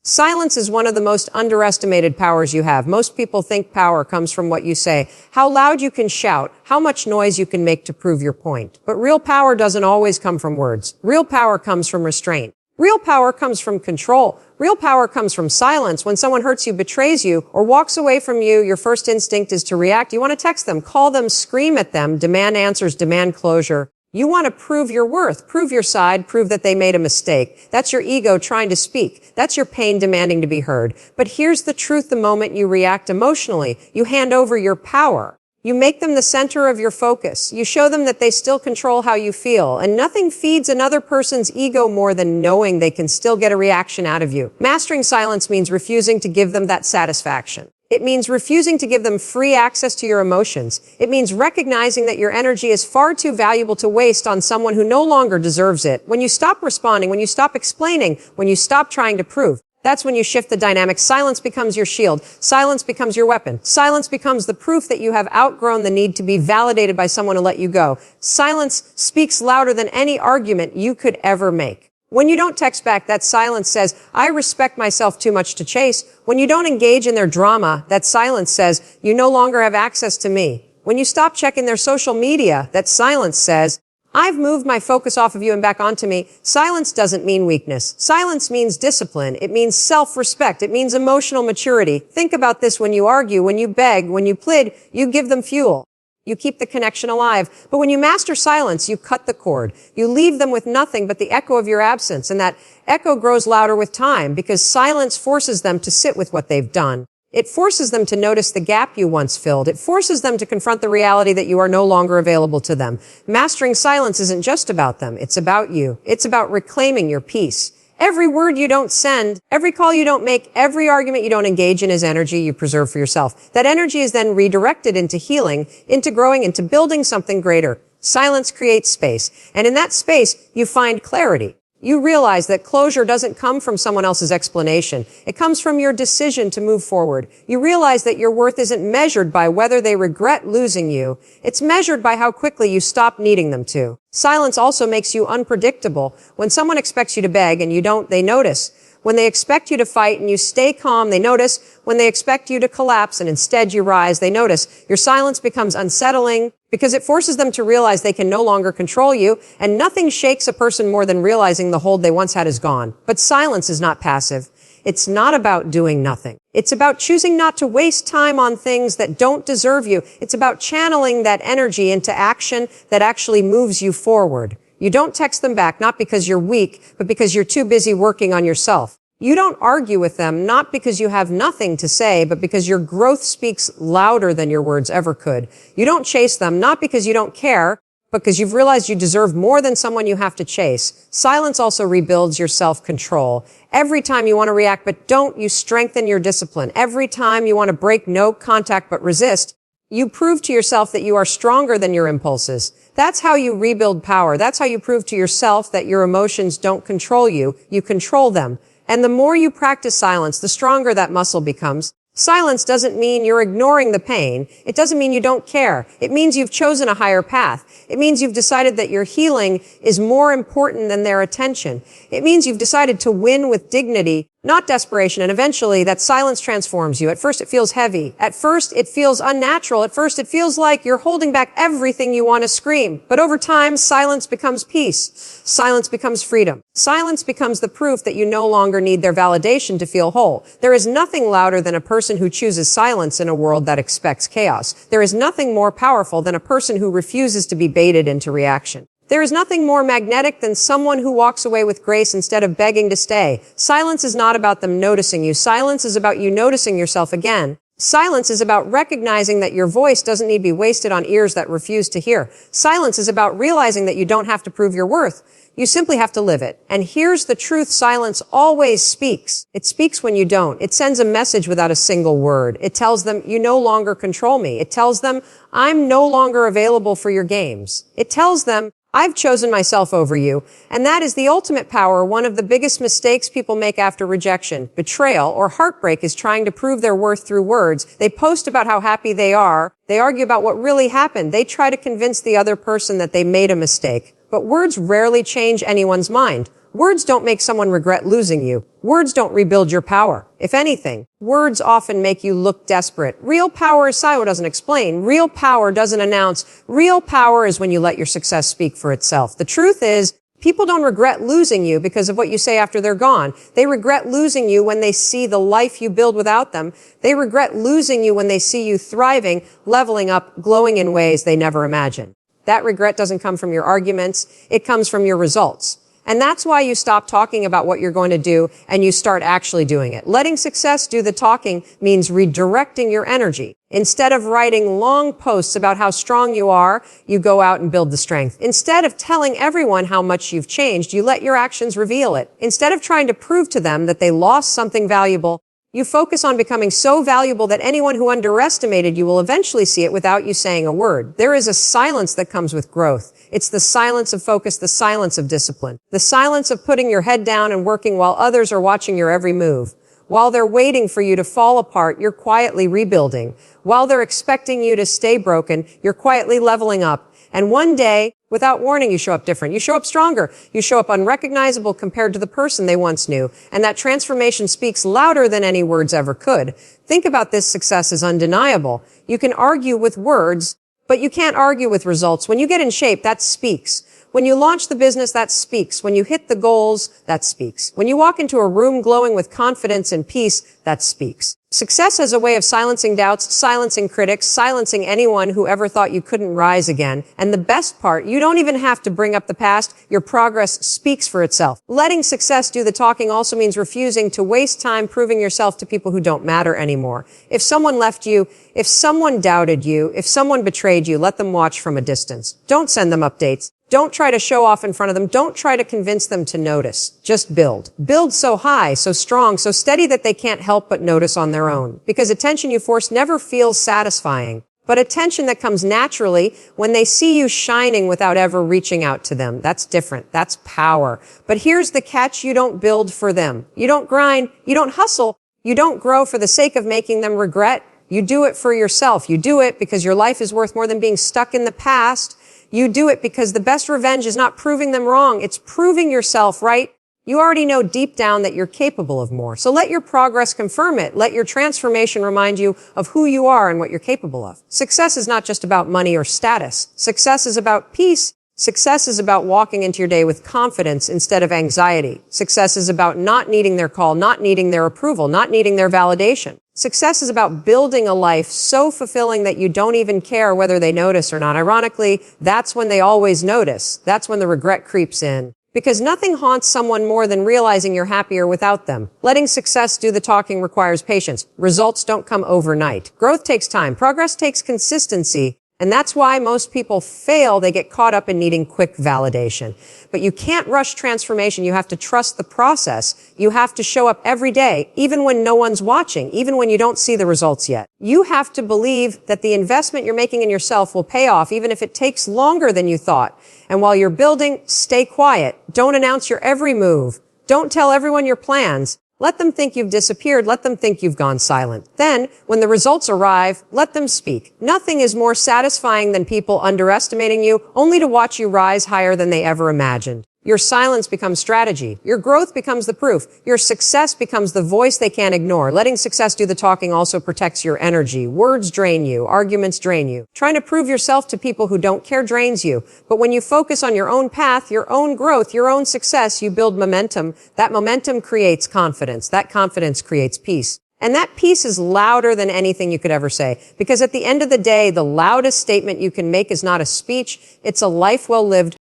Silence is one of the most underestimated powers you have. Most people think power comes from what you say, how loud you can shout, how much noise you can make to prove your point. But real power doesn't always come from words. Real power comes from restraint. Real power comes from control. Real power comes from silence. When someone hurts you, betrays you, or walks away from you, your first instinct is to react. You want to text them, call them, scream at them, demand answers, demand closure. You want to prove your worth, prove your side, prove that they made a mistake. That's your ego trying to speak. That's your pain demanding to be heard. But here's the truth: the moment you react emotionally, you hand over your power. You make them the center of your focus. You show them that they still control how you feel. And nothing feeds another person's ego more than knowing they can still get a reaction out of you. Mastering silence means refusing to give them that satisfaction. It means refusing to give them free access to your emotions. It means recognizing that your energy is far too valuable to waste on someone who no longer deserves it. When you stop responding, when you stop explaining, when you stop trying to prove, that's when you shift the dynamic. Silence becomes your shield. Silence becomes your weapon. Silence becomes the proof that you have outgrown the need to be validated by someone to let you go. Silence speaks louder than any argument you could ever make. When you don't text back, that silence says, I respect myself too much to chase. When you don't engage in their drama, that silence says, you no longer have access to me. When you stop checking their social media, that silence says, I've moved my focus off of you and back onto me. Silence doesn't mean weakness. Silence means discipline. It means self-respect. It means emotional maturity. Think about this: when you argue, when you beg, when you plead, you give them fuel. You keep the connection alive. But when you master silence, you cut the cord. You leave them with nothing but the echo of your absence. And that echo grows louder with time, because silence forces them to sit with what they've done. It forces them to notice the gap you once filled. It forces them to confront the reality that you are no longer available to them. Mastering silence isn't just about them. It's about you. It's about reclaiming your peace. Every word you don't send, every call you don't make, every argument you don't engage in is energy you preserve for yourself. That energy is then redirected into healing, into growing, into building something greater. Silence creates space. And in that space, you find clarity. You realize that closure doesn't come from someone else's explanation. It comes from your decision to move forward. You realize that your worth isn't measured by whether they regret losing you. It's measured by how quickly you stop needing them to. Silence also makes you unpredictable. When someone expects you to beg and you don't, they notice. When they expect you to fight and you stay calm, they notice. When they expect you to collapse and instead you rise, they notice. Your silence becomes unsettling because it forces them to realize they can no longer control you, and nothing shakes a person more than realizing the hold they once had is gone. But silence is not passive. It's not about doing nothing. It's about choosing not to waste time on things that don't deserve you. It's about channeling that energy into action that actually moves you forward. You don't text them back, not because you're weak, but because you're too busy working on yourself. You don't argue with them, not because you have nothing to say, but because your growth speaks louder than your words ever could. You don't chase them, not because you don't care, but because you've realized you deserve more than someone you have to chase. Silence also rebuilds your self-control. Every time you want to react but don't, you strengthen your discipline. Every time you want to break no contact but resist, you prove to yourself that you are stronger than your impulses. That's how you rebuild power. That's how you prove to yourself that your emotions don't control you. You control them. And the more you practice silence, the stronger that muscle becomes. Silence doesn't mean you're ignoring the pain. It doesn't mean you don't care. It means you've chosen a higher path. It means you've decided that your healing is more important than their attention. It means you've decided to win with dignity, not desperation. And eventually that silence transforms you. At first it feels heavy. At first it feels unnatural. At first it feels like you're holding back everything you want to scream. But over time, silence becomes peace. Silence becomes freedom. Silence becomes the proof that you no longer need their validation to feel whole. There is nothing louder than a person who chooses silence in a world that expects chaos. There is nothing more powerful than a person who refuses to be baited into reaction. There is nothing more magnetic than someone who walks away with grace instead of begging to stay. Silence is not about them noticing you. Silence is about you noticing yourself again. Silence is about recognizing that your voice doesn't need to be wasted on ears that refuse to hear. Silence is about realizing that you don't have to prove your worth. You simply have to live it. And here's the truth: silence always speaks. It speaks when you don't. It sends a message without a single word. It tells them, you no longer control me. It tells them, I'm no longer available for your games. It tells them, I've chosen myself over you. And that is the ultimate power. One of the biggest mistakes people make after rejection, betrayal, or heartbreak is trying to prove their worth through words. They post about how happy they are. They argue about what really happened. They try to convince the other person that they made a mistake. But words rarely change anyone's mind. Words don't make someone regret losing you. Words don't rebuild your power. If anything, words often make you look desperate. Real power, as Saiwo doesn't explain, real power doesn't announce. Real power is when you let your success speak for itself. The truth is, people don't regret losing you because of what you say after they're gone. They regret losing you when they see the life you build without them. They regret losing you when they see you thriving, leveling up, glowing in ways they never imagined. That regret doesn't come from your arguments. It comes from your results. And that's why you stop talking about what you're going to do and you start actually doing it. Letting success do the talking means redirecting your energy. Instead of writing long posts about how strong you are, you go out and build the strength. Instead of telling everyone how much you've changed, you let your actions reveal it. Instead of trying to prove to them that they lost something valuable, you focus on becoming so valuable that anyone who underestimated you will eventually see it without you saying a word. There is a silence that comes with growth. It's the silence of focus, the silence of discipline, the silence of putting your head down and working while others are watching your every move. While they're waiting for you to fall apart, you're quietly rebuilding. While they're expecting you to stay broken, you're quietly leveling up. And one day, without warning, you show up different. You show up stronger. You show up unrecognizable compared to the person they once knew. And that transformation speaks louder than any words ever could. Think about this success as undeniable. You can argue with words, but you can't argue with results. When you get in shape, that speaks. When you launch the business, that speaks. When you hit the goals, that speaks. When you walk into a room glowing with confidence and peace, that speaks. Success has a way of silencing doubts, silencing critics, silencing anyone who ever thought you couldn't rise again. And the best part, you don't even have to bring up the past. Your progress speaks for itself. Letting success do the talking also means refusing to waste time proving yourself to people who don't matter anymore. If someone left you, if someone doubted you, if someone betrayed you, let them watch from a distance. Don't send them updates. Don't try to show off in front of them. Don't try to convince them to notice. Just build. Build so high, so strong, so steady that they can't help but notice on their own. Because attention you force never feels satisfying. But attention that comes naturally when they see you shining without ever reaching out to them. That's different. That's power. But here's the catch. You don't build for them. You don't grind. You don't hustle. You don't grow for the sake of making them regret. You do it for yourself. You do it because your life is worth more than being stuck in the past. You do it because the best revenge is not proving them wrong. It's proving yourself right. You already know deep down that you're capable of more. So let your progress confirm it. Let your transformation remind you of who you are and what you're capable of. Success is not just about money or status. Success is about peace. Success is about walking into your day with confidence instead of anxiety. Success is about not needing their call, not needing their approval, not needing their validation. Success is about building a life so fulfilling that you don't even care whether they notice or not. Ironically, that's when they always notice. That's when the regret creeps in. Because nothing haunts someone more than realizing you're happier without them. Letting success do the talking requires patience. Results don't come overnight. Growth takes time. Progress takes consistency. And that's why most people fail. They get caught up in needing quick validation. But you can't rush transformation. You have to trust the process. You have to show up every day, even when no one's watching, even when you don't see the results yet. You have to believe that the investment you're making in yourself will pay off, even if it takes longer than you thought. And while you're building, stay quiet. Don't announce your every move. Don't tell everyone your plans. Let them think you've disappeared. Let them think you've gone silent. Then, when the results arrive, let them speak. Nothing is more satisfying than people underestimating you, only to watch you rise higher than they ever imagined. Your silence becomes strategy. Your growth becomes the proof. Your success becomes the voice they can't ignore. Letting success do the talking also protects your energy. Words drain you. Arguments drain you. Trying to prove yourself to people who don't care drains you. But when you focus on your own path, your own growth, your own success, you build momentum. That momentum creates confidence. That confidence creates peace. And that peace is louder than anything you could ever say. Because at the end of the day, the loudest statement you can make is not a speech. It's a life well lived,